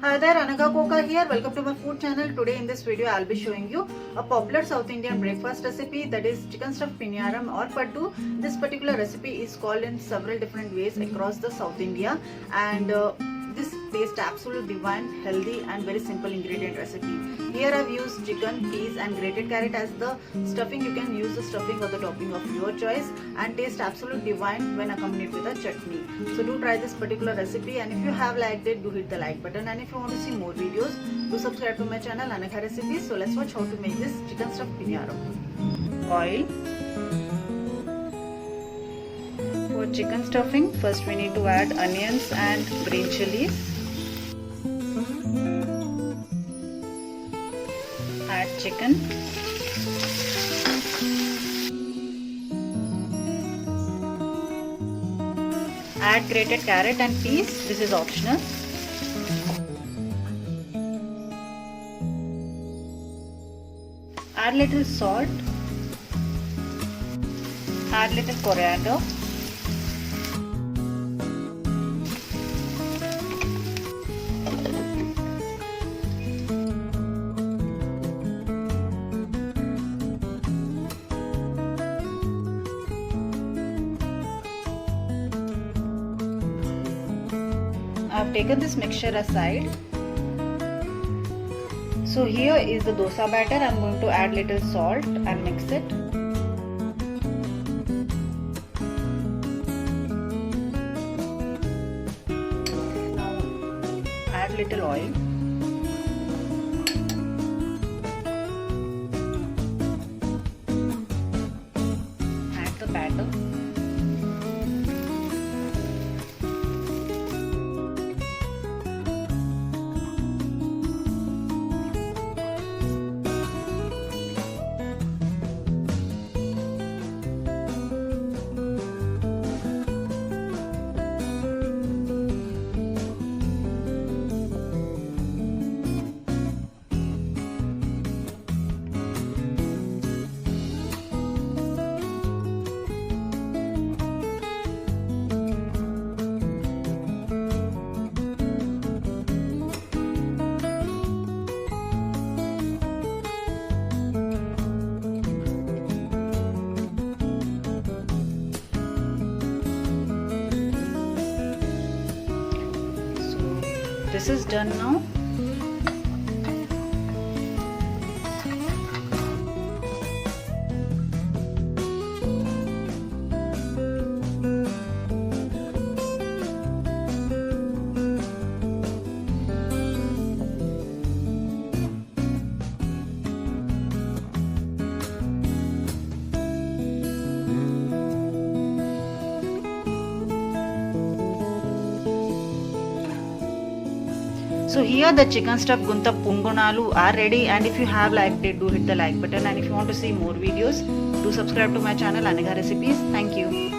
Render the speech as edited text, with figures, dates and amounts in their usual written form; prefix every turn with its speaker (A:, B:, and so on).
A: Hi there, Anagha Koka here. Welcome to my food channel. Today in this video I'll be showing you a popular South Indian breakfast recipe, that is chicken stuffed paniyaram or paddu. This particular recipe is called in several different ways across the South India, and this tastes absolutely divine, healthy and very simple ingredient recipe. Here I've used chicken, peas and grated carrot as the stuffing. You can use the stuffing or the topping of your choice, and taste absolutely divine when accompanied with a chutney. So do try this particular recipe, and if you have liked it, do hit the like button, and if you want to see more videos, do subscribe to my channel Anagha Recipes. So let's watch how to make this chicken stuffed paniyaram. Oil. For chicken stuffing, first we need to add onions and green chilies. Add chicken. Add grated carrot and peas. This is optional. Add little salt. Add little coriander. I've taken this mixture aside. So here is the dosa batter. I'm going to add little salt and mix it. Now add little oil. Add the batter. This is done now. So here the chicken stuffed gunta pungunalu are ready, and if you have liked it, do hit the like button, and if you want to see more videos, do subscribe to my channel Anagha Recipes. Thank you.